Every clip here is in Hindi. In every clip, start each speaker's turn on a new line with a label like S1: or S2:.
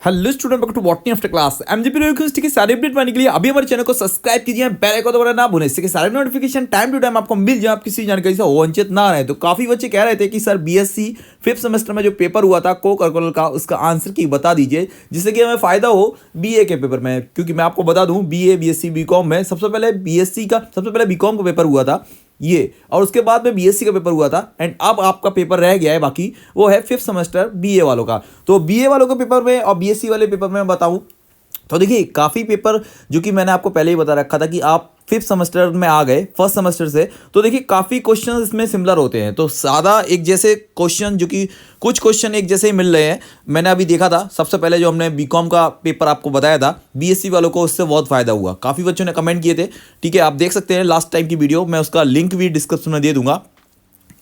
S1: Hello student, welcome to botany after class. MGP university की सारी अपडेट पाने के लिए अभी हमारे चैनल को सब्सक्राइब कीजिए, बेल आइकन दबाना ना भूलें, इससे कि सारे नोटिफिकेशन टाइम टू टाइम आपको मिल जाए, आप किसी जानकारी से वंचित ना रहे। तो काफी बच्चे कह रहे थे कि सर बीएससी फिफ्थ सेमेस्टर में जो पेपर हुआ था को करिकुलर का, उसका आंसर की बता दीजिए जिससे कि हमें फायदा हो बीए के पेपर में। क्योंकि मैं आपको बता दूं बीए, बीएससी, बीकॉम में सबसे पहले बीएससी का, सबसे पहले बीकॉम का पेपर हुआ था ये, और उसके बाद में बीएससी का पेपर हुआ था। एंड अब आपका पेपर रह गया है बाकी, वो है फिफ्थ सेमेस्टर बीए वालों का। तो बीए वालों के पेपर में और बीएससी वाले पेपर में मैं बताऊं तो देखिए काफ़ी पेपर जो कि मैंने आपको पहले ही बता रखा था कि आप फिफ्थ सेमेस्टर में आ गए फर्स्ट सेमेस्टर से, तो देखिए काफ़ी क्वेश्चन इसमें सिमिलर होते हैं। तो सादा एक जैसे क्वेश्चन, जो कि कुछ क्वेश्चन एक जैसे ही मिल रहे हैं। मैंने अभी देखा था सबसे पहले जो हमने बीकॉम का पेपर आपको बताया था, बीएससी वालों को उससे बहुत फायदा हुआ। काफ़ी बच्चों ने कमेंट किए थे, ठीक है, आप देख सकते हैं लास्ट टाइम की वीडियो, मैं उसका लिंक भी डिस्क्रिप्शन में दे दूंगा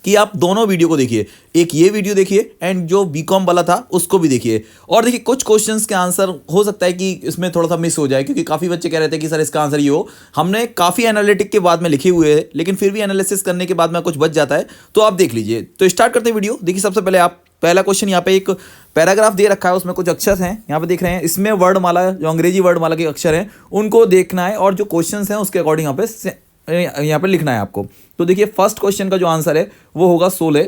S1: कि आप दोनों वीडियो को देखिए, एक ये वीडियो देखिए एंड जो बीकॉम वाला था उसको भी देखिए। और देखिए कुछ क्वेश्चंस के आंसर हो सकता है कि इसमें थोड़ा सा मिस हो जाए, क्योंकि काफ़ी बच्चे कह रहे थे कि सर इसका आंसर ये हो। हमने काफ़ी एनालिटिक के बाद में लिखे हुए हैं, लेकिन फिर भी एनालिसिस करने के बाद में कुछ बच जाता है, तो आप देख लीजिए। तो स्टार्ट करते हैं वीडियो। देखिए सबसे पहले आप पहला क्वेश्चन, यहाँ पे एक पैराग्राफ दे रखा है, उसमें कुछ अक्षर हैं, यहाँ पे देख रहे हैं। इसमें वर्डमाला, जो अंग्रेजी वर्डमाला के अक्षर हैं उनको देखना है और जो क्वेश्चंस हैं उसके अकॉर्डिंग यहाँ पे लिखना है आपको। तो देखिए फर्स्ट क्वेश्चन का जो आंसर है वो होगा 16।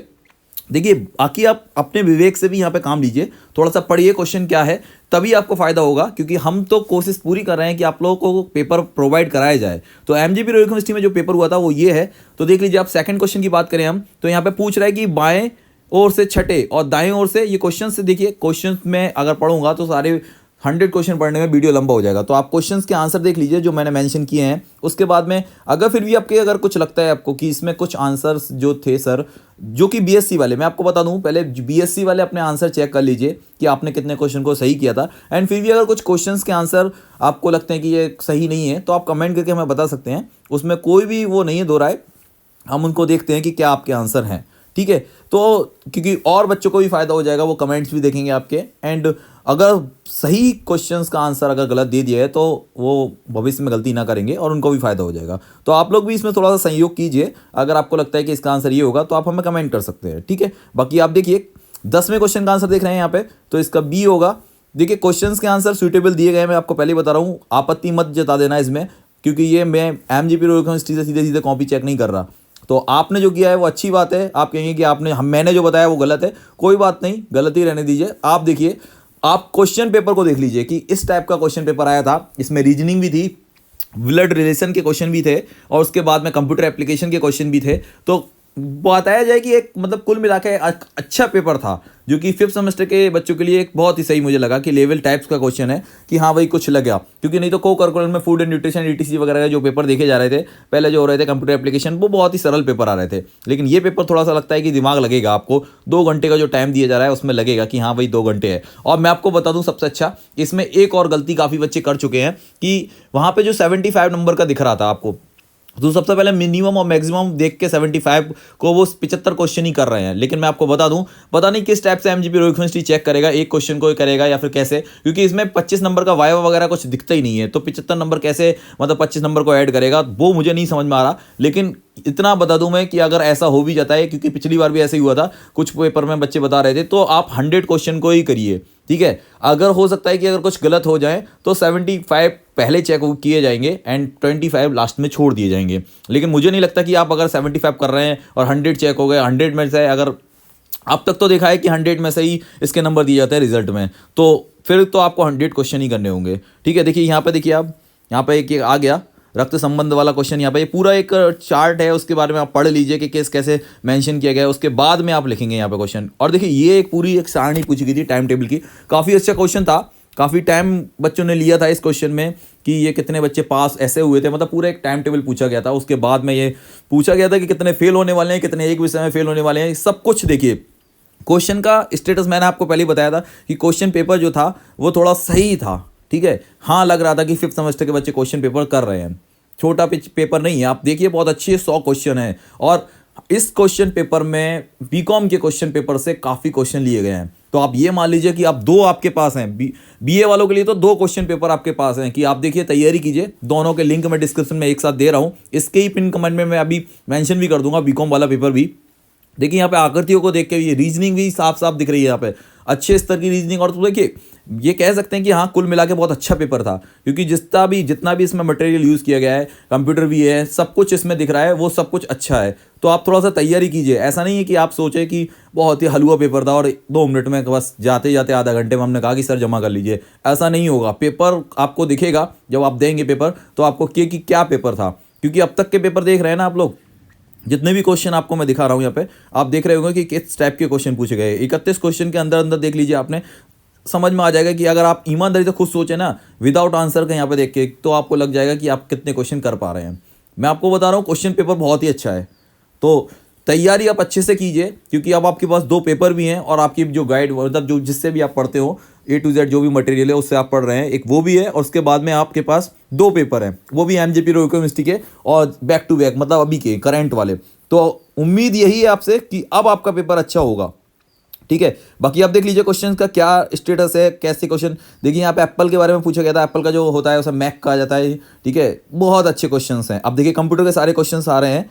S1: देखिए बाकी आप अपने विवेक से भी यहाँ पे काम लीजिए, थोड़ा सा पढ़िए क्वेश्चन क्या है, तभी आपको फायदा होगा। क्योंकि हम तो कोशिश पूरी कर रहे हैं कि आप लोगों को पेपर प्रोवाइड कराया जाए। तो एमजीपी यूनिवर्सिटी में जो पेपर हुआ था वो ये है। तो देख लीजिए, आप सेकंड क्वेश्चन की बात करें हम, तो यहाँ पे पूछ रहा है कि बाएं ओर से छठे और दाएं ओर से, ये क्वेश्चन से देखिए, क्वेश्चन में अगर पढ़ूंगा तो सारे 100 क्वेश्चन पढ़ने में वीडियो लंबा हो जाएगा। तो आप क्वेश्चंस के आंसर देख लीजिए जो मैंने मेंशन किए हैं। उसके बाद में अगर फिर भी आपके अगर कुछ लगता है आपको कि इसमें कुछ आंसर्स जो थे सर, जो कि बीएससी वाले, मैं आपको बता दूं पहले बीएससी वाले अपने आंसर चेक कर लीजिए कि आपने कितने क्वेश्चन को सही किया था। एंड फिर भी अगर कुछ क्वेश्चंस के आंसर आपको लगते हैं कि ये सही नहीं है, तो आप कमेंट करके हमें बता सकते हैं। उसमें कोई भी वो नहीं है दो राय, हम उनको देखते हैं कि क्या आपके आंसर हैं, ठीक है। तो क्योंकि और बच्चों को भी फायदा हो जाएगा, वो कमेंट्स भी देखेंगे आपके। एंड अगर सही क्वेश्चंस का आंसर अगर गलत दे दिया है तो वो भविष्य में गलती ना करेंगे और उनको भी फायदा हो जाएगा। तो आप लोग भी इसमें थोड़ा सा सहयोग कीजिए। अगर आपको लगता है कि इसका आंसर ये होगा तो आप हमें कमेंट कर सकते हैं, ठीक है। बाकी आप देखिए 10वें क्वेश्चन का आंसर देख रहे हैं यहाँ पे, तो इसका बी होगा। देखिए क्वेश्चंस के आंसर सुइटेबल दिए गए हैं, मैं आपको पहले ही बता रहा हूँ, आपत्ति मत जता देना इसमें, क्योंकि ये मैं एमजीपी यूनिवर्सिटी से सीधे सीधे कॉपी चेक नहीं कर रहा। तो आपने जो किया है वो अच्छी बात है, आप कहेंगे कि मैंने जो बताया वो गलत है, कोई बात नहीं, गलती रहने दीजिए। आप देखिए, आप क्वेश्चन पेपर को देख लीजिए कि इस टाइप का क्वेश्चन पेपर आया था। इसमें रीजनिंग भी थी, ब्लड रिलेशन के क्वेश्चन भी थे, और उसके बाद में कंप्यूटर एप्लीकेशन के क्वेश्चन भी थे। तो बताया जाए कि एक मतलब कुल मिला के अच्छा पेपर था, जो कि फिफ्थ सेमेस्टर के बच्चों के लिए एक बहुत ही सही मुझे लगा कि लेवल टाइप्स का क्वेश्चन है कि हाँ भाई कुछ लगा। क्योंकि नहीं तो को करिकुलर में फूड एंड न्यूट्रिशन, ईटीसी वगैरह के जो पेपर देखे जा रहे थे पहले, जो हो रहे थे कंप्यूटर एप्लीकेशन, वो बहुत ही सरल पेपर आ रहे थे। लेकिन ये पेपर थोड़ा सा लगता है कि दिमाग लगेगा आपको, 2 घंटे का जो टाइम दिया जा रहा है उसमें लगेगा कि हाँ भाई 2 घंटे है। और मैं आपको बता दूं सबसे अच्छा, इसमें एक और गलती काफ़ी बच्चे कर चुके हैं कि वहाँ पर जो 75 नंबर का दिख रहा था आपको, तो सबसे पहले मिनिमम और मैक्सिमम देख के 75 को वो 75 क्वेश्चन ही कर रहे हैं। लेकिन मैं आपको बता दूं, पता नहीं किस टाइप से एमजीपी यूनिवर्सिटी चेक करेगा, एक क्वेश्चन को ही करेगा या फिर कैसे, क्योंकि इसमें 25 नंबर का वाइवा वगैरह कुछ दिखता ही नहीं है। तो 75 नंबर कैसे, मतलब 25 नंबर को ऐड करेगा, वो मुझे नहीं समझ में आ रहा। लेकिन इतना बता दूं मैं कि अगर ऐसा हो भी जाता है, क्योंकि पिछली बार भी ऐसे ही हुआ था, कुछ पेपर में बच्चे बता रहे थे, तो आप 100 क्वेश्चन को ही करिए, ठीक है। अगर हो सकता है कि अगर कुछ गलत हो जाए तो 75 पहले चेक किए जाएंगे एंड 25 लास्ट में छोड़ दिए जाएंगे। लेकिन मुझे नहीं लगता कि आप अगर 75 कर रहे हैं और 100 चेक हो गए, 100 में से अगर अब तक तो देखा है कि 100 में से ही इसके नंबर दिए जाते हैं रिजल्ट में, तो फिर तो आपको 100 क्वेश्चन ही करने होंगे, ठीक है। देखिए यहाँ पे, देखिए आप यहाँ पे एक आ गया रक्त संबंध वाला क्वेश्चन। यहाँ पे ये पूरा एक चार्ट है, उसके बारे में आप पढ़ लीजिए कि केस कैसे मेंशन किया गया है, उसके बाद में आप लिखेंगे यहाँ पे क्वेश्चन। और देखिए ये एक पूरी एक सारणी पूछी गई थी टाइम टेबल की, काफ़ी अच्छा क्वेश्चन था, काफ़ी टाइम बच्चों ने लिया था इस क्वेश्चन में कि ये कितने बच्चे पास ऐसे हुए थे, मतलब पूरा एक टाइम टेबल पूछा गया था। उसके बाद में ये पूछा गया था कि कितने फेल होने वाले हैं, कितने एक विषय में फेल होने वाले हैं, सब कुछ देखिए। क्वेश्चन का स्टेटस मैंने आपको पहले ही बताया था कि क्वेश्चन पेपर जो था वो थोड़ा सही था, ठीक है। हाँ लग रहा था कि फिफ्थ सेमेस्टर के बच्चे क्वेश्चन पेपर कर रहे हैं, छोटा पेपर नहीं है। आप देखिए बहुत अच्छे 100 क्वेश्चन है, और इस क्वेश्चन पेपर में बीकॉम के क्वेश्चन पेपर से काफ़ी क्वेश्चन लिए गए हैं। तो आप ये मान लीजिए कि आप 2 आपके पास हैं, बीए वालों के लिए तो 2 क्वेश्चन पेपर आपके पास हैं कि आप देखिए तैयारी कीजिए। दोनों के लिंक मैं डिस्क्रिप्शन में एक साथ दे रहा हूँ, इसके ही पिन कमेंट में मैं अभी मेंशन भी कर दूंगा बीकॉम वाला पेपर भी। देखिए यहाँ पे आकृतियों को देख के ये रीजनिंग भी साफ साफ दिख रही है यहाँ पे। अच्छे स्तर की रीजनिंग। और तो देखिए ये कह सकते हैं कि हाँ कुल मिला के बहुत अच्छा पेपर था, क्योंकि जितना भी इसमें मटेरियल यूज़ किया गया है, कंप्यूटर भी है, सब कुछ इसमें दिख रहा है, वो सब कुछ अच्छा है। तो आप थोड़ा सा तैयारी कीजिए। ऐसा नहीं है कि आप सोचें कि बहुत ही हलवा पेपर था और 2 मिनट में बस जाते जाते आधा घंटे में हमने कहा कि सर जमा कर लीजिए, ऐसा नहीं होगा। पेपर आपको दिखेगा जब आप देंगे पेपर, तो आपको कि क्या पेपर था। क्योंकि अब तक के पेपर देख रहे हैं ना आप लोग, जितने भी क्वेश्चन आपको मैं दिखा रहा हूँ यहाँ पे, आप देख रहे होंगे कि किस टाइप के क्वेश्चन पूछे गए। 31 क्वेश्चन के अंदर अंदर देख लीजिए, आपने समझ में आ जाएगा कि अगर आप ईमानदारी से खुद सोचें ना, विदाउट आंसर का यहाँ पे देख के, तो आपको लग जाएगा कि आप कितने क्वेश्चन कर पा रहे हैं। मैं आपको बता रहा हूँ क्वेश्चन पेपर बहुत ही अच्छा है। तो तैयारी आप अच्छे से कीजिए, क्योंकि अब आपके पास 2 पेपर भी हैं और आपकी जो गाइड मतलब जो जिससे भी आप पढ़ते हो A to Z जो भी मटेरियल है उससे आप पढ़ रहे हैं, एक वो भी है, और उसके बाद में आपके पास 2 पेपर हैं, वो भी MJP रॉय यूनिवर्सिटी के और बैक टू बैक मतलब अभी के करंट वाले। तो उम्मीद यही है आपसे कि अब आपका पेपर अच्छा होगा, ठीक है। बाकी आप देख लीजिए क्वेश्चन का क्या स्टेटस है, कैसे क्वेश्चन। देखिए यहाँ पे एप्पल के बारे में पूछा गया था, एप्पल का जो होता है उसे मैक कहा जाता है, ठीक है। बहुत अच्छे क्वेश्चंस हैं। अब देखिए कंप्यूटर के सारे क्वेश्चंस आ रहे हैं,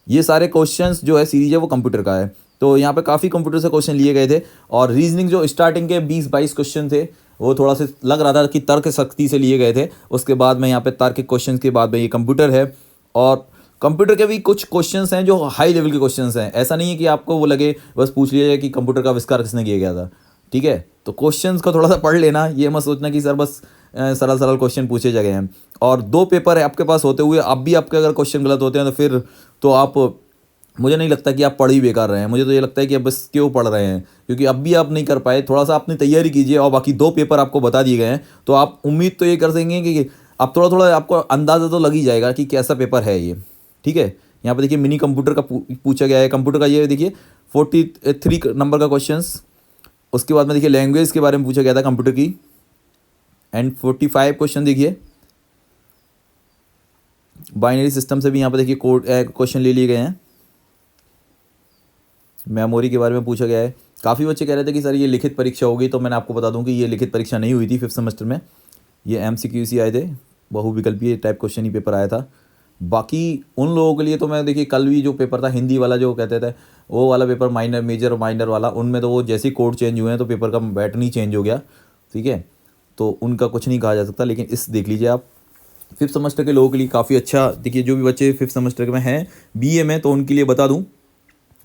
S1: ये सारे क्वेश्चंस जो है सीरीज है वो कंप्यूटर का है। तो यहाँ पे काफ़ी कंप्यूटर से क्वेश्चन लिए गए थे, और रीजनिंग जो स्टार्टिंग के 20-22 क्वेश्चन थे वो थोड़ा सा लग रहा था कि तर्क शक्ति से लिए गए थे। उसके बाद में यहाँ पे तार्किक क्वेश्चन के बाद में ये कंप्यूटर है, और कंप्यूटर के भी कुछ क्वेश्चंस हैं जो हाई लेवल के क्वेश्चंस हैं। ऐसा नहीं है कि आपको वो लगे बस पूछ लिया जाए कि कंप्यूटर का आविष्कार किसने किया गया था, ठीक है। तो क्वेश्चंस को थोड़ा सा पढ़ लेना, ये मत सोचना कि सर बस सरल सरल क्वेश्चन पूछे गए हैं। और 2 पेपर है आपके पास होते हुए अब भी आपके अगर क्वेश्चन गलत होते हैं तो फिर तो आप, मुझे नहीं लगता कि आप पढ़ ही बेकार रहे हैं। मुझे तो ये लगता है कि अब बस क्यों पढ़ रहे हैं, क्योंकि अब भी आप नहीं कर पाए। थोड़ा सा अपनी तैयारी कीजिए, और बाकी 2 पेपर आपको बता दिए गए हैं, तो आप उम्मीद तो ये कर देंगे कि अब थोड़ा थोड़ा आपको अंदाज़ा तो लग ही जाएगा कि कैसा पेपर है ये, ठीक है। यहाँ पे देखिए मिनी कंप्यूटर का पूछा गया है, कंप्यूटर का ये देखिए 43 नंबर का क्वेश्चंस। उसके बाद में देखिए लैंग्वेज के बारे में पूछा गया था कंप्यूटर की, एंड 45 क्वेश्चन देखिए बाइनरी सिस्टम से भी यहाँ पे देखिए कोड क्वेश्चन ले लिए गए हैं। मेमोरी के बारे में पूछा गया है। काफ़ी बच्चे कह रहे थे कि सर ये लिखित परीक्षा होगी, तो मैंने आपको बता दूं कि ये लिखित परीक्षा नहीं हुई थी 5th सेमेस्टर में, ये MCQC आए थे, बहुविकल्पीय टाइप क्वेश्चन ही पेपर आया था। बाकी उन लोगों के लिए तो मैं देखिए कल भी जो पेपर था हिंदी वाला जो कहते थे, वो वाला पेपर माइनर मेजर और माइनर वाला, उनमें तो वो जैसे ही कोड चेंज हुए हैं तो पेपर का पैटर्न ही चेंज हो गया, ठीक है। तो उनका कुछ नहीं कहा जा सकता। लेकिन इस देख लीजिए आप 5th सेमेस्टर के लोगों के लिए काफ़ी अच्छा। देखिए जो भी बच्चे 5th सेमेस्टर में हैं BA में, तो उनके लिए बता दूं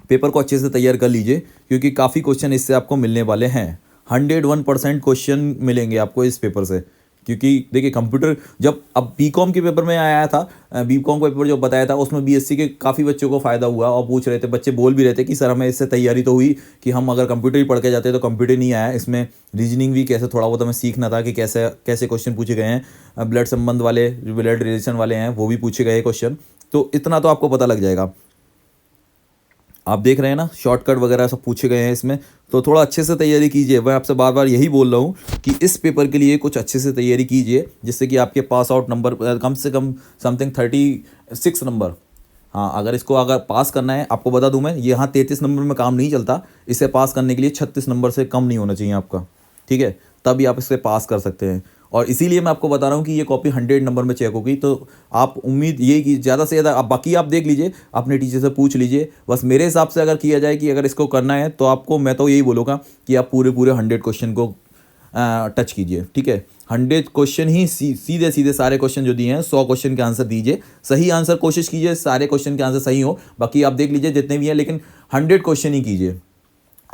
S1: पेपर को अच्छे से तैयार कर लीजिए, क्योंकि काफ़ी क्वेश्चन इससे आपको मिलने वाले हैं। 101% क्वेश्चन मिलेंगे आपको इस पेपर से, क्योंकि देखिए कंप्यूटर जब अब BCom के पेपर में आया था, BCom का पेपर जो बताया था उसमें BSc के काफ़ी बच्चों को फ़ायदा हुआ, और पूछ रहे थे बच्चे, बोल भी रहे थे कि सर हमें इससे तैयारी तो हुई कि हम अगर कंप्यूटर ही पढ़ के जाते तो कंप्यूटर नहीं आया, इसमें रीजनिंग भी कैसे थोड़ा बहुत हमें सीखना था कि कैसे कैसे क्वेश्चन पूछे गए हैं, ब्लड संबंध वाले, ब्लड रिलेशन वाले हैं वो भी पूछे गए क्वेश्चन। तो इतना तो आपको पता लग जाएगा। आप देख रहे हैं ना शॉर्टकट वगैरह सब पूछे गए हैं इसमें, तो थोड़ा अच्छे से तैयारी कीजिए। मैं आपसे बार बार यही बोल रहा हूँ कि इस पेपर के लिए कुछ अच्छे से तैयारी कीजिए, जिससे कि आपके पास आउट नंबर कम से कम समथिंग 36 नंबर। हाँ, अगर इसको अगर पास करना है, आपको बता दूं मैं, ये यहाँ 33 नंबर में काम नहीं चलता। इसे पास करने के लिए 36 नंबर से कम नहीं होना चाहिए आपका, ठीक है, तभी आप इसे पास कर सकते हैं। और इसीलिए मैं आपको बता रहा हूँ कि ये कॉपी 100 नंबर में चेक होगी। तो आप उम्मीद ये कि ज़्यादा से ज़्यादा, आप बाकी आप देख लीजिए, अपने टीचर से पूछ लीजिए। बस मेरे हिसाब से अगर किया जाए कि अगर इसको करना है तो आपको, मैं तो यही बोलूँगा कि आप पूरे 100 क्वेश्चन को टच कीजिए, ठीक है। 100 क्वेश्चन ही सीधे सीधे सारे क्वेश्चन जो दिए हैं 100 क्वेश्चन के आंसर दीजिए। सही आंसर कोशिश कीजिए, सारे क्वेश्चन के आंसर सही हो। बाकी आप देख लीजिए जितने भी हैं, लेकिन 100 क्वेश्चन ही कीजिए।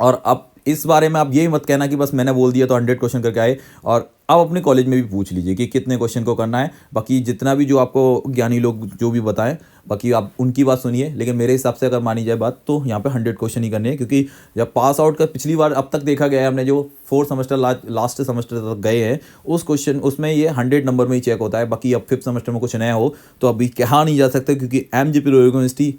S1: और अब इस बारे में आप यही मत कहना कि बस मैंने बोल दिया तो 100 क्वेश्चन करके आए। और आप अपने कॉलेज में भी पूछ लीजिए कि कितने क्वेश्चन को करना है। बाकी जितना भी जो आपको ज्ञानी लोग जो भी बताएं, बाकी आप उनकी बात सुनिए, लेकिन मेरे हिसाब से अगर मानी जाए बात तो यहाँ पे 100 क्वेश्चन ही करने हैं। क्योंकि जब पास आउट का पिछली बार अब तक देखा गया है, हमने जो 4th सेमेस्टर लास्ट सेमेस्टर तक गए हैं, उस क्वेश्चन उसमें ये 100 नंबर में ही चेक होता है। बाकी अब 5th सेमेस्टर में कुछ नया हो तो अभी कहा नहीं जा सकता, क्योंकि MJP Roy university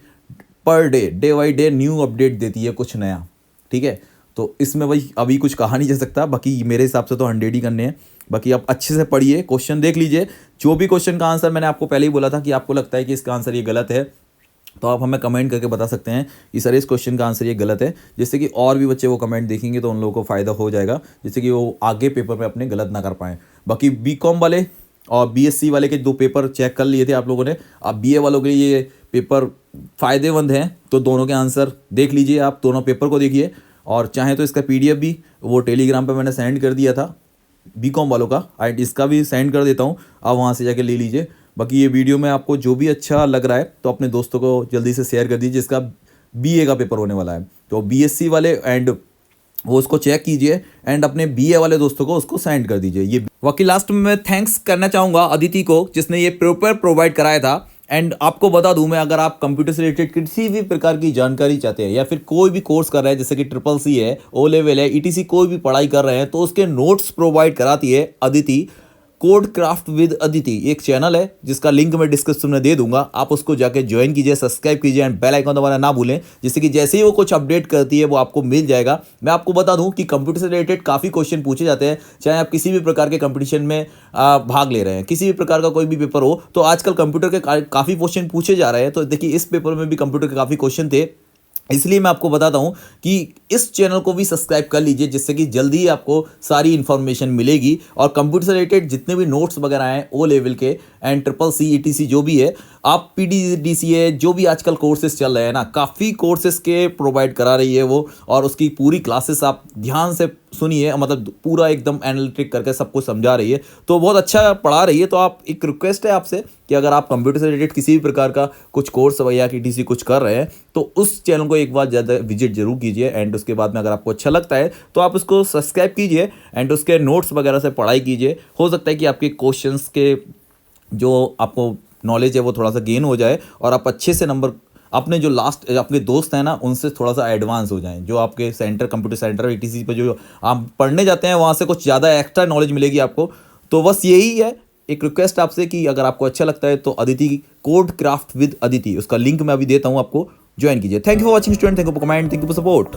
S1: per day by day new update देती है कुछ नया, ठीक है। तो इसमें भाई अभी कुछ कहा नहीं जा सकता। बाकी मेरे हिसाब से तो 100 ही करने हैं। बाकी आप अच्छे से पढ़िए, क्वेश्चन देख लीजिए। जो भी क्वेश्चन का आंसर, मैंने आपको पहले ही बोला था कि आपको लगता है कि इसका आंसर ये गलत है, तो आप हमें कमेंट करके बता सकते हैं कि सर इस क्वेश्चन का आंसर ये गलत है, जिससे कि और भी बच्चे वो कमेंट देखेंगे तो उन लोगों को फ़ायदा हो जाएगा, जिससे कि वो आगे पेपर में अपने गलत ना कर पाएँ। बाकी BCom वाले और BSc वाले के 2 पेपर चेक कर लिए थे आप लोगों ने। अब BA वालों के लिए ये पेपर फ़ायदेमंद हैं, तो दोनों के आंसर देख लीजिए, आप दोनों पेपर को देखिए और चाहे तो इसका PDF भी वो टेलीग्राम पे मैंने सेंड कर दिया था बीकॉम वालों का, इसका भी सेंड कर देता हूँ, आप वहाँ से जाके ले लीजिए। बाकी ये वीडियो में आपको जो भी अच्छा लग रहा है तो अपने दोस्तों को जल्दी से शेयर कर दीजिए, जिसका BA का पेपर होने वाला है। तो BSc वाले एंड वो उसको चेक कीजिए एंड अपने BA वाले दोस्तों को उसको सेंड कर दीजिए। ये बाकी लास्ट में मैं थैंक्स करना चाहूँगा अदिति को, जिसने ये पेपर प्रोवाइड कराया था। एंड आपको बता दूं मैं, अगर आप कंप्यूटर से रिलेटेड किसी भी प्रकार की जानकारी चाहते हैं या फिर कोई भी कोर्स कर रहे हैं, जैसे कि CCC है, O लेवल है, ETC कोई भी पढ़ाई कर रहे हैं, तो उसके नोट्स प्रोवाइड कराती है Aditi. Code craft with Aditi एक चैनल है जिसका लिंक मैं डिस्क्रिप्शन में दे दूंगा, आप उसको जाके ज्वाइन कीजिए, सब्सक्राइब कीजिए एंड बेल आइकन दबाना ना भूलें, जिससे कि जैसे ही वो कुछ अपडेट करती है वो आपको मिल जाएगा। मैं आपको बता दूं कि कंप्यूटर से रिलेटेड काफ़ी क्वेश्चन पूछे जाते हैं, चाहे आप किसी भी प्रकार के कंपटीशन में भाग ले रहे हैं, किसी भी प्रकार का कोई भी पेपर हो, तो आजकल कंप्यूटर के काफ़ी क्वेश्चन पूछे जा रहे हैं। तो देखिए इस पेपर में भी कंप्यूटर के काफ़ी क्वेश्चन थे, इसलिए मैं आपको बताता हूं कि इस चैनल को भी सब्सक्राइब कर लीजिए, जिससे कि जल्दी ही आपको सारी इन्फॉर्मेशन मिलेगी। और कंप्यूटर से रिलेटेड जितने भी नोट्स वगैरह हैं O लेवल के एंड CCC ETC जो भी है, आप PGDCA जो भी आजकल कोर्सेज चल रहे हैं ना, काफ़ी कोर्सेज के प्रोवाइड करा रही है वो, और उसकी पूरी क्लासेस आप ध्यान से सुनिए, मतलब पूरा एकदम एनालिटिक करके सब कुछ समझा रही है, तो बहुत अच्छा पढ़ा रही है। तो आप एक रिक्वेस्ट है आपसे कि अगर आप कंप्यूटर से रिलेटेड किसी भी प्रकार का कुछ कोर्स या ETC कुछ कर रहे हैं तो उस चैनल को एक बार ज़्यादा विजिट जरूर कीजिए। एंड उसके बाद में अगर आपको अच्छा लगता है तो आप उसको सब्सक्राइब कीजिए एंड उसके नोट्स वगैरह से पढ़ाई कीजिए। हो सकता है कि आपके क्वेश्चंस के जो आपको नॉलेज है वो थोड़ा सा गेन हो जाए और आप अच्छे से नंबर अपने जो लास्ट अपने दोस्त हैं ना उनसे थोड़ा सा एडवांस हो जाएं। जो आपके सेंटर कंप्यूटर सेंटर ETC पे जो आप पढ़ने जाते हैं वहाँ से कुछ ज़्यादा एक्स्ट्रा नॉलेज मिलेगी आपको। तो बस यही है एक रिक्वेस्ट आपसे कि अगर आपको अच्छा लगता है तो Aditi code craft with Aditi, उसका लिंक मैं अभी देता हूँ, आपको ज्वाइन कीजिए। Thank you for watching student, thank you for comment, thank you for support.